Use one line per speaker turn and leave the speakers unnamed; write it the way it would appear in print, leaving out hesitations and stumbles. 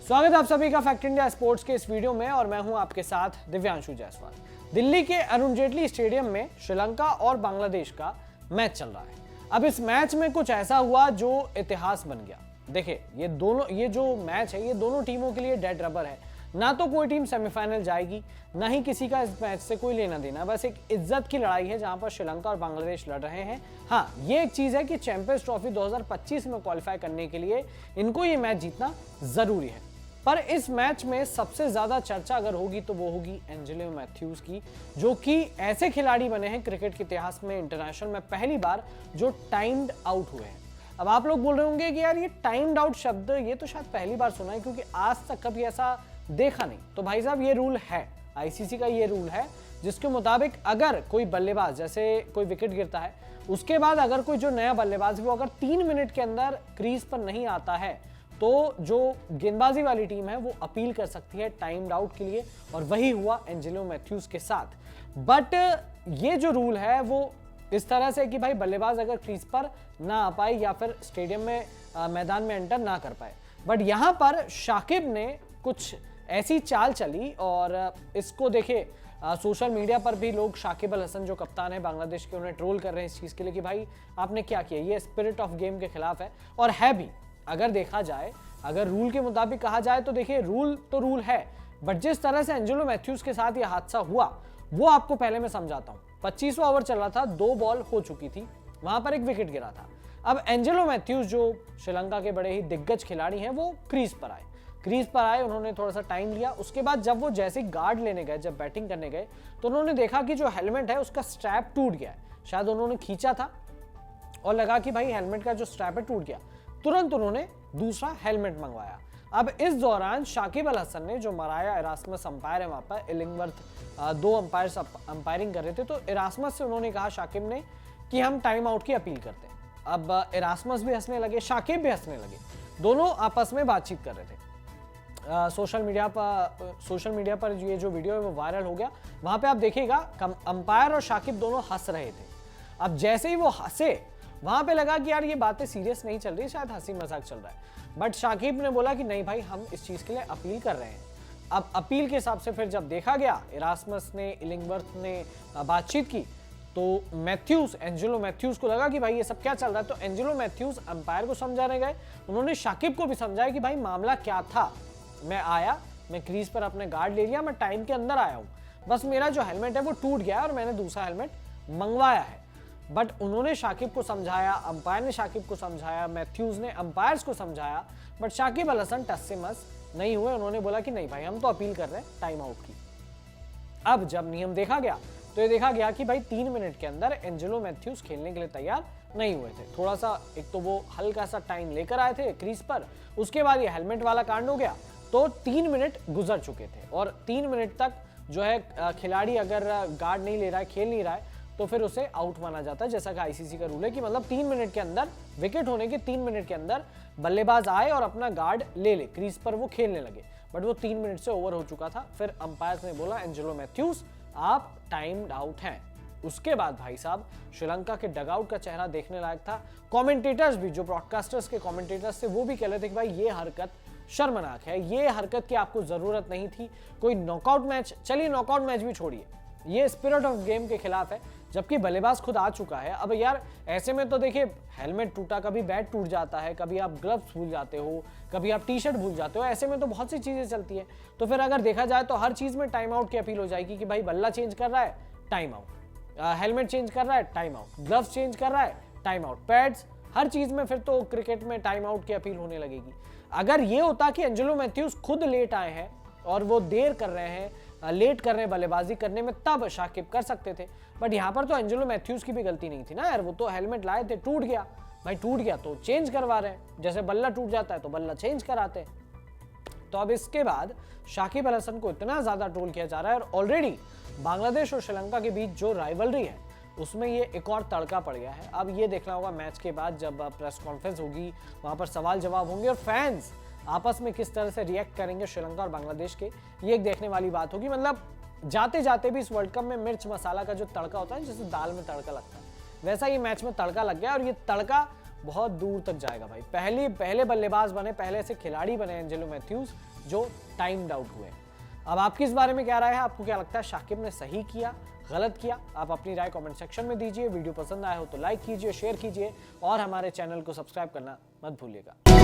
स्वागत है आप सभी का फैक्ट इंडिया स्पोर्ट्स के इस वीडियो में और मैं हूं आपके साथ दिव्यांशु जायसवाल। दिल्ली के अरुण जेटली स्टेडियम में श्रीलंका और बांग्लादेश का मैच चल रहा है। अब इस मैच में कुछ ऐसा हुआ जो इतिहास बन गया। देखिए ये जो मैच है ये दोनों टीमों के लिए डेड रबर है। ना तो कोई टीम सेमीफाइनल जाएगी, ना ही किसी का इस मैच से कोई लेना देना। बस एक इज्जत की लड़ाई है जहां पर श्रीलंका और बांग्लादेश लड़ रहे हैं। हाँ, ये एक चीज है कि चैंपियंस ट्रॉफी 2025 में क्वालिफाई करने के लिए इनको ये मैच जीतना जरूरी है। पर इस मैच में सबसे ज्यादा चर्चा अगर होगी तो वो होगी एंजेलो मैथ्यूज की, जो कि ऐसे खिलाड़ी बने हैं क्रिकेट के इतिहास में, इंटरनेशनल में पहली बार जो टाइम्ड आउट हुए हैं। अब आप लोग बोल रहे होंगे कि यार ये टाइम्ड आउट शब्द ये तो शायद पहली बार सुना है, क्योंकि आज तक कभी ऐसा देखा नहीं। तो भाई साहब ये रूल है, आईसीसी का ये रूल है, जिसके मुताबिक अगर कोई बल्लेबाज, जैसे कोई विकेट गिरता है, उसके बाद अगर कोई जो नया बल्लेबाज वो अगर 3 मिनट के अंदर क्रीज पर नहीं आता है तो जो गेंदबाजी वाली टीम है वो अपील कर सकती है टाइम्ड आउट के लिए, और वही हुआ एंजेलो मैथ्यूज के साथ। बट ये जो रूल है वो इस तरह से कि भाई बल्लेबाज अगर क्रीज पर ना आ पाए या फिर स्टेडियम में मैदान में एंटर ना कर पाए। बट यहां पर शाकिब ने कुछ ऐसी चाल चली और इसको देखिए सोशल मीडिया पर भी लोग शाकिब अल हसन जो कप्तान है बांग्लादेश के, उन्हें ट्रोल कर रहे हैं इस चीज के लिए कि भाई आपने क्या किया, ये स्पिरिट ऑफ गेम के खिलाफ है। और है भी, अगर देखा जाए, अगर रूल के मुताबिक कहा जाए तो देखिए रूल तो रूल है, बट जिस तरह से एंजेलो मैथ्यूज के साथ ये हादसा हुआ वो आपको पहले मैं समझाता हूं। 25वां ओवर चल रहा था, 2 बॉल हो चुकी थी, वहां पर एक विकेट गिरा था। अब एंजेलो मैथ्यूज जो श्रीलंका के बड़े ही दिग्गज खिलाड़ी हैं वो क्रीज पर आए, उन्होंने थोड़ा सा टाइम लिया। उसके बाद जब वो जैसे गार्ड लेने गए, जब बैटिंग करने गए, तो उन्होंने देखा कि जो हेलमेट है उसका स्ट्रैप टूट गया है। शायद उन्होंने खींचा था और लगा कि भाई हेलमेट का जो स्ट्रैप है टूट गया, तुरंत उन्होंने दूसरा हेलमेट मंगवाया। अब इस दौरान शाकिब अल हसन ने, जो मराया इरास्मस अंपायर है वहां पर, इलिंगवर्थ 2 अंपायर्स अंपायरिंग कर रहे थे, तो इरास्मस से उन्होंने कहा शाकिब ने कि हम टाइम आउट की अपील करते हैं। अब इरास्मस भी हंसने लगे, शाकिब भी हंसने लगे, दोनों आपस में बातचीत कर रहे थे। सोशल मीडिया पर ये जो वीडियो है वो वायरल हो गया। वहां पे आप देखिएगा अंपायर और शाकिब दोनों हंस रहे थे। अब जैसे ही वो हंसे, वहां पे लगा कि यार ये बातें सीरियस नहीं चल रही, शायद हंसी मजाक चल रहा है। बट शाकिब ने बोला कि नहीं भाई, हम इस चीज के लिए अपील कर रहे हैं। अब अपील के हिसाब से फिर जब देखा गया, इरास्मस ने, इलिंगवर्थ ने बातचीत की, तो एंजेलो मैथ्यूज को लगा कि भाई ये सब क्या चल रहा है। तो एंजेलो मैथ्यूज अंपायर को समझाने गए, उन्होंने शाकिब को भी समझाया कि भाई मामला क्या था, मैं आया, मैं क्रीज पर अपने गार्ड ले लिया, मैं टाइम के अंदर आया हूं, बस मेरा जो हेलमेट है वो टूट गया और मैंने दूसरा हेलमेट मंगवाया है। बट उन्होंने शाकिब को समझाया, अंपायर ने शाकिब को समझाया, मैथ्यूज ने अंपायर्स को समझाया, बट शाकिब अल हसन टस से मस नहीं हुए। उन्होंने बोला कि नहीं भाई, हम तो अपील कर रहे हैं टाइम आउट की। अब जब नियम देखा गया तो ये देखा गया कि भाई 3 मिनट के अंदर एंजेलो मैथ्यूज खेलने के लिए तैयार नहीं हुए थे। थोड़ा सा, एक तो वो हल्का सा टाइम लेकर आए थे क्रीज पर, उसके बाद ये हेलमेट वाला कांड हो गया, तो 3 मिनट गुजर चुके थे। और 3 मिनट तक जो है खिलाड़ी अगर गार्ड नहीं ले रहा है, खेल नहीं रहा है, तो फिर उसे आउट माना जाता है, जैसा कि आईसीसी का रूल है कि मतलब 3 मिनट के अंदर, विकेट होने के 3 मिनट के अंदर बल्लेबाज आए और अपना गार्ड ले ले, क्रीज पर वो खेलने लगे। बट वो 3 मिनट से ओवर हो चुका था। फिर अंपायर ने बोला एंजेलो मैथ्यूज आप टाइम्ड आउट हैं। उसके बाद भाई साहब श्रीलंका के डगआउट का चेहरा देखने लायक था। कमेंटेटर्स भी, जो ब्रॉडकास्टर्स के कमेंटेटर्स थे, वो भी कह रहे थे कि भाई ये हरकत शर्मनाक है, ये हरकत की आपको जरूरत नहीं थी। कोई नॉकआउट मैच, चलिए नॉकआउट मैच भी छोड़िए, ये स्पिरिट ऑफ गेम के खिलाफ है, जबकि बल्लेबाज खुद आ चुका है। अब यार ऐसे में तो देखिए हेलमेट टूटा, कभी बैट टूट जाता है, कभी आप ग्लव्स भूल जाते हो, कभी आप टी शर्ट भूल जाते हो, ऐसे में तो बहुत सी चीजें चलती है। तो फिर अगर देखा जाए तो हर चीज में टाइम आउट की अपील हो जाएगी कि भाई बल्ला चेंज कर रहा है, टाइम आउट, हेलमेट चेंज कर रहा है, टाइम आउट, ग्लव्स चेंज कर रहा है, टाइम आउट, पैड्स, हर चीज में फिर तो क्रिकेट में टाइम आउट की अपील होने लगेगी। अगर ये होता कि एंजेलो मैथ्यूज खुद लेट आए हैं और वो देर कर रहे हैं, लेट कर रहे हैं बल्लेबाजी करने में, तब शाकिब कर सकते थे। बट यहाँ पर तो एंजेलो मैथ्यूज की भी गलती नहीं थी ना यार, वो तो हेलमेट लाए थे, टूट गया, भाई टूट गया तो चेंज करवा रहे हैं, जैसे बल्ला टूट जाता है तो बल्ला चेंज कराते हैं। तो अब इसके बाद शाकिब अल हसन को इतना ज्यादा ट्रोल किया जा रहा है, और ऑलरेडी बांग्लादेश और श्रीलंका के बीच जो राइवलरी है उसमें ये एक और तड़का पड़ गया है। अब ये देखना होगा मैच के बाद, जब प्रेस कॉन्फ्रेंस होगी, वहां पर सवाल जवाब होंगे और फैंस आपस में किस तरह से रिएक्ट करेंगे श्रीलंका और बांग्लादेश के, ये एक देखने वाली बात होगी। मतलब जाते जाते भी इस वर्ल्ड कप में मिर्च मसाला का जो तड़का होता है, जैसे दाल में तड़का लगता है, वैसा ये मैच में तड़का लग गया, और ये तड़का बहुत दूर तक जाएगा भाई। पहले बल्लेबाज बने, पहले से खिलाड़ी बने एंजेलो मैथ्यूज, जो टाइम्ड आउट हुए। अब आपकी इस बारे में क्या राय है? आपको क्या लगता है शाकिब ने सही किया, गलत किया? आप अपनी राय कमेंट सेक्शन में दीजिए। वीडियो पसंद आया हो तो लाइक कीजिए, शेयर कीजिए और हमारे चैनल को सब्सक्राइब करना मत भूलिएगा।